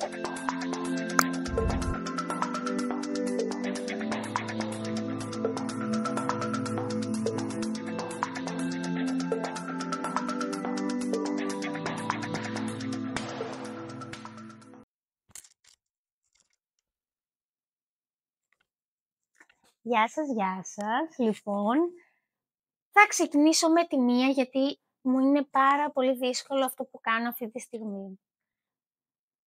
Γεια σας, γεια σας. Λοιπόν, θα ξεκινήσω με τη μία γιατί μου είναι πάρα πολύ δύσκολο αυτό που κάνω αυτή τη στιγμή.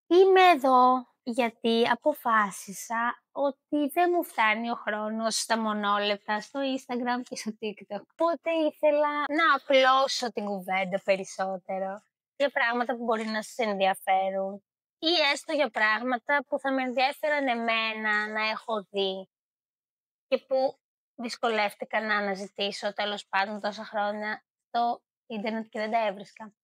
Είμαι εδώ γιατί αποφάσισα ότι δεν μου φτάνει ο χρόνος στα μονόλεπτα, στο Instagram και στο TikTok. Οπότε ήθελα να απλώσω την κουβέντα περισσότερο για πράγματα που μπορεί να σας ενδιαφέρουν ή έστω για πράγματα που θα με ενδιαφέραν εμένα να έχω δει και που δυσκολεύτηκα να αναζητήσω τέλος πάντων τόσα χρόνια στο ίντερνετ και δεν τα έβρισκα.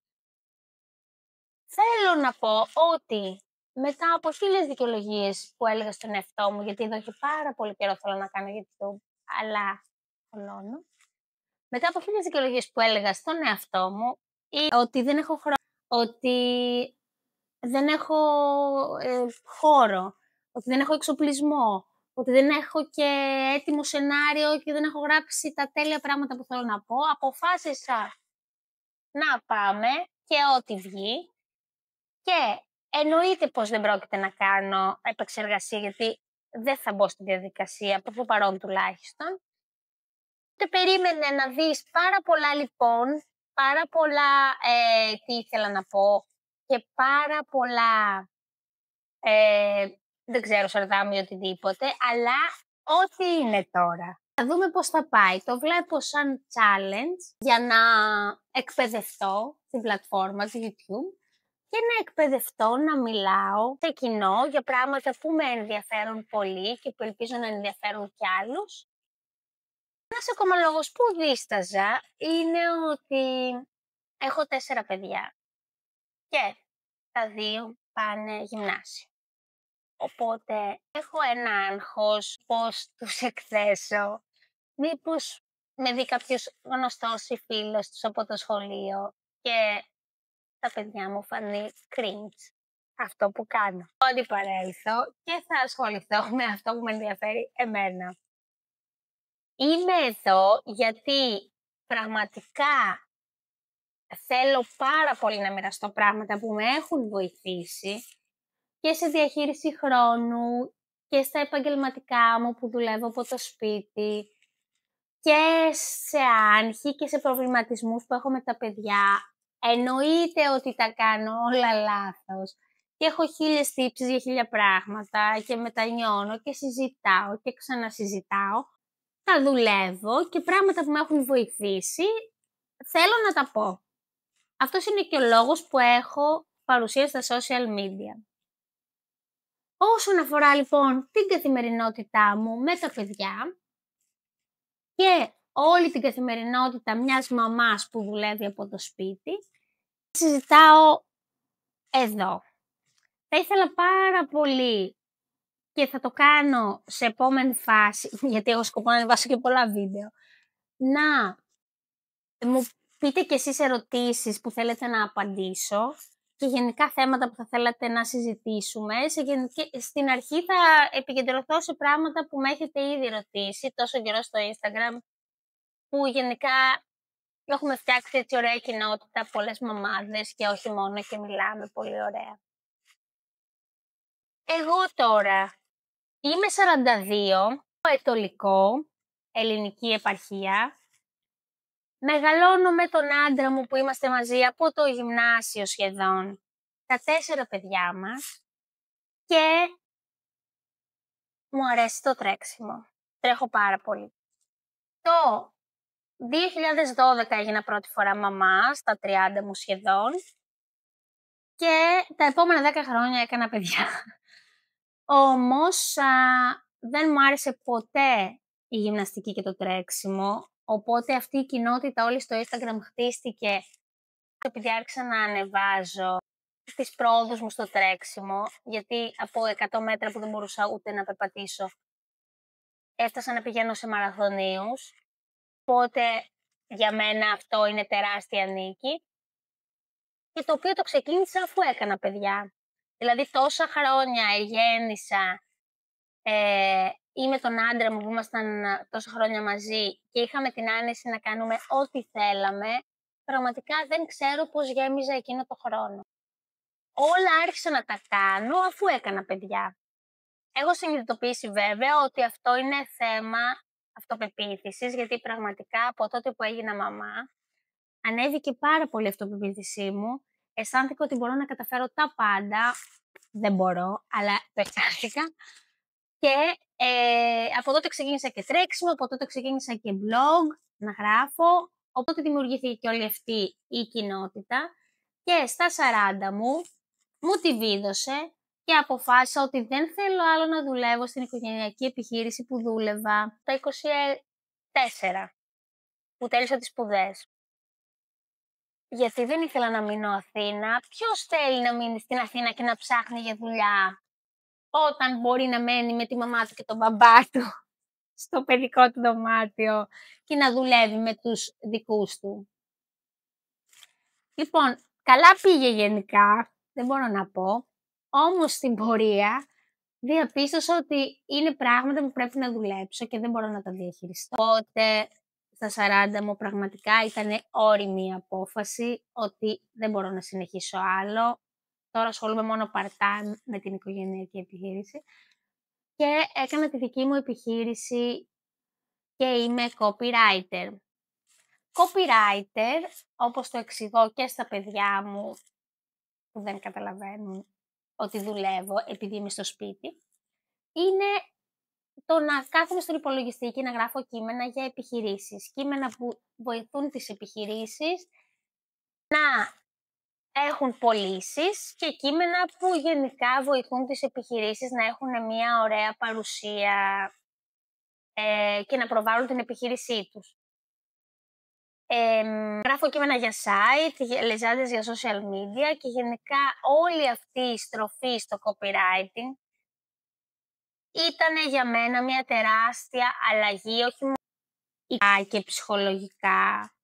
Θέλω να πω ότι μετά από 1000 δικαιολογίες που έλεγα στον εαυτό μου, γιατί εδώ και πάρα πολύ καιρό θέλω να κάνω YouTube, αλλά ολώνω. Μετά από 1000 δικαιολογίες που έλεγα στον εαυτό μου, ότι δεν έχω χρόνο, ότι δεν έχω χώρο, ότι δεν έχω εξοπλισμό, ότι δεν έχω και έτοιμο σενάριο και δεν έχω γράψει τα τέλεια πράγματα που θέλω να πω, αποφάσισα να πάμε και ό,τι βγει και εννοείται πως δεν πρόκειται να κάνω επεξεργασία γιατί δεν θα μπω στη διαδικασία, προς το παρόν τουλάχιστον. Ούτε περίμενε να δεις πάρα πολλά λοιπόν, πάρα πολλά τι ήθελα να πω και πάρα πολλά δεν ξέρω σαρδάμι ή οτιδήποτε, αλλά ό,τι είναι τώρα. Θα δούμε πώς θα πάει. Το βλέπω σαν challenge για να εκπαιδευτώ στην πλατφόρμα του YouTube και να εκπαιδευτώ να μιλάω σε κοινό για πράγματα που με ενδιαφέρουν πολύ και που ελπίζω να ενδιαφέρουν κι άλλους. Ένας ακόμα λόγος που δίσταζα είναι ότι έχω 4 παιδιά και τα 2 πάνε γυμνάσιο. Οπότε έχω ένα άγχος πώς τους εκθέσω. Μήπως με δει κάποιος γνωστός ή φίλος τους από το σχολείο και τα παιδιά μου φανεί cringe αυτό που κάνω. Θα αντιπαρέλθω και θα ασχοληθώ με αυτό που με ενδιαφέρει εμένα. Είμαι εδώ γιατί πραγματικά θέλω πάρα πολύ να μοιραστώ πράγματα που με έχουν βοηθήσει και σε διαχείριση χρόνου και στα επαγγελματικά μου που δουλεύω από το σπίτι και σε άγχη και σε προβληματισμούς που έχω με τα παιδιά. Εννοείται ότι τα κάνω όλα λάθος και έχω 1000 τύψεις για 1000 πράγματα και μετανιώνω και συζητάω και ξανασυζητάω. Τα δουλεύω και πράγματα που με έχουν βοηθήσει θέλω να τα πω. Αυτός είναι και ο λόγος που έχω παρουσία στα social media. Όσον αφορά λοιπόν την καθημερινότητά μου με τα παιδιά και όλη την καθημερινότητα μιας μαμάς που δουλεύει από το σπίτι, συζητάω εδώ. Θα ήθελα πάρα πολύ και θα το κάνω σε επόμενη φάση, γιατί έχω σκοπό να ανεβάσω και πολλά βίντεο, να μου πείτε κι εσείς ερωτήσεις που θέλετε να απαντήσω και γενικά θέματα που θα θέλατε να συζητήσουμε. Στην αρχή θα επικεντρωθώ σε πράγματα που με έχετε ήδη ρωτήσει τόσο καιρό στο Instagram, που γενικά έχουμε φτιάξει έτσι ωραία κοινότητα, πολλές μαμάδες και όχι μόνο και μιλάμε πολύ ωραία. Εγώ τώρα είμαι 42, ετωλικό, ελληνική επαρχία. Μεγαλώνω με τον άντρα μου που είμαστε μαζί από το γυμνάσιο σχεδόν, τα 4 παιδιά μας και μου αρέσει το τρέξιμο. Τρέχω πάρα πολύ. Το 2012 έγινα πρώτη φορά μαμά, στα 30 μου σχεδόν και τα επόμενα 10 χρόνια έκανα παιδιά. Όμως δεν μου άρεσε ποτέ η γυμναστική και το τρέξιμο. Οπότε αυτή η κοινότητα όλη στο Instagram χτίστηκε επειδή άρχισα να ανεβάζω τις πρόοδους μου στο τρέξιμο, γιατί από 100 μέτρα που δεν μπορούσα ούτε να περπατήσω, έφτασα να πηγαίνω σε μαραθωνίους, οπότε για μένα αυτό είναι τεράστια νίκη και το οποίο το ξεκίνησα αφού έκανα παιδιά. Δηλαδή τόσα χρόνια γέννησα ή με τον άντρα μου που ήμασταν τόσα χρόνια μαζί και είχαμε την άνεση να κάνουμε ό,τι θέλαμε, πραγματικά δεν ξέρω πώς γέμιζα εκείνο το χρόνο. Όλα άρχισα να τα κάνω αφού έκανα παιδιά. Έχω συνειδητοποιήσει βέβαια ότι αυτό είναι θέμα αυτοπεποίθησης, γιατί πραγματικά από τότε που έγινα μαμά, ανέβηκε πάρα πολύ η αυτοπεποίθησή μου. Αισθάνθηκα ότι μπορώ να καταφέρω τα πάντα. Δεν μπορώ, αλλά το αισθάνθηκα. Και από τότε ξεκίνησα και τρέξιμο, από τότε ξεκίνησα και blog να γράφω. Οπότε δημιουργήθηκε και όλη αυτή η κοινότητα. Και στα 40 μου τη βίδωσε και αποφάσισα ότι δεν θέλω άλλο να δουλεύω στην οικογενειακή επιχείρηση που δούλευα τα 24, που τέλειωσα τις σπουδές. Γιατί δεν ήθελα να μείνω Αθήνα. Ποιος θέλει να μείνει στην Αθήνα και να ψάχνει για δουλειά, όταν μπορεί να μένει με τη μαμά του και τον μπαμπά του στο παιδικό του δωμάτιο και να δουλεύει με τους δικούς του. Λοιπόν, καλά πήγε γενικά, δεν μπορώ να πω. Όμως στην πορεία διαπίστωσα ότι είναι πράγματα που πρέπει να δουλέψω και δεν μπορώ να τα διαχειριστώ. Οπότε στα 40 μου πραγματικά ήταν όριμη η απόφαση ότι δεν μπορώ να συνεχίσω άλλο. Τώρα ασχολούμαι μόνο part-time με την οικογενειακή επιχείρηση και έκανα τη δική μου επιχείρηση και είμαι copywriter. Copywriter, όπως το εξηγώ και στα παιδιά μου που δεν καταλαβαίνουν ότι δουλεύω επειδή είμαι στο σπίτι, είναι το να κάθομαι στον υπολογιστή και να γράφω κείμενα για επιχειρήσεις. Κείμενα που βοηθούν τις επιχειρήσεις να έχουν πωλήσεις και κείμενα που γενικά βοηθούν τις επιχειρήσεις να έχουν μια ωραία παρουσία και να προβάλλουν την επιχείρησή τους. Γράφω κείμενα για site, λεζάντες για social media και γενικά όλη αυτή η στροφή στο copywriting ήταν για μένα μια τεράστια αλλαγή, όχι μόνο και ψυχολογικά.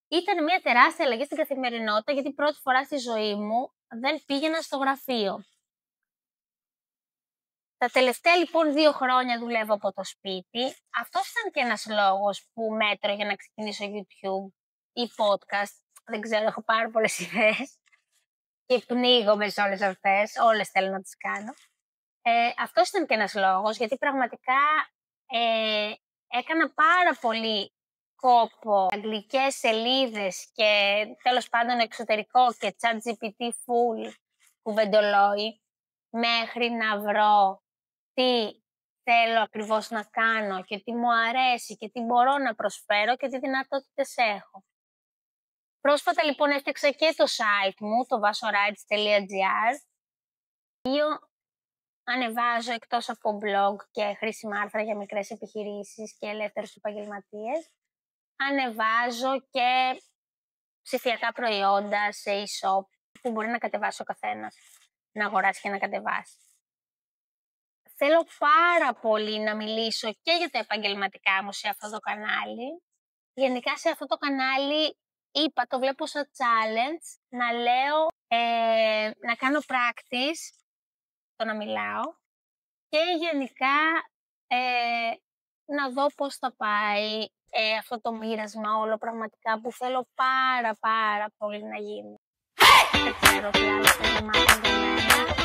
Ήταν μια τεράστια αλλαγή στην καθημερινότητα, γιατί πρώτη φορά στη ζωή μου δεν πήγαινα στο γραφείο. Τα τελευταία λοιπόν 2 χρόνια δουλεύω από το σπίτι. Αυτός ήταν και ένας λόγος που μέτρωγε να ξεκινήσω YouTube ή podcast. Δεν ξέρω, έχω πάρα πολλές ιδέες και πνίγομαι σε όλες αυτές. Όλες θέλω να τις κάνω. Αυτός ήταν και ένας λόγος, γιατί πραγματικά έκανα πάρα πολύ κόπο, αγγλικές σελίδες και τέλος πάντων εξωτερικό και ChatGPT full κουβεντολόι, μέχρι να βρω τι θέλω ακριβώς να κάνω και τι μου αρέσει και τι μπορώ να προσφέρω και τι δυνατότητες έχω. Πρόσφατα λοιπόν έφτιαξα και το site μου, το vasorides.gr, το οποίο ανεβάζω εκτός από blog και χρήσιμα άρθρα για μικρές επιχειρήσεις και ελεύθερους επαγγελματίες, ανεβάζω και ψηφιακά προϊόντα σε e-shop που μπορεί να κατεβάσει ο καθένας, να αγοράσει και να κατεβάσει. Θέλω πάρα πολύ να μιλήσω και για τα επαγγελματικά μου σε αυτό το κανάλι. Γενικά σε αυτό το κανάλι το βλέπω σαν challenge να λέω, να κάνω practice, το να μιλάω και γενικά να δω πώς θα πάει αυτό το μοίρασμα όλο πραγματικά που θέλω πάρα πολύ να γίνει. Δεν ξέρω τι άλλο θα μάθω για μένα.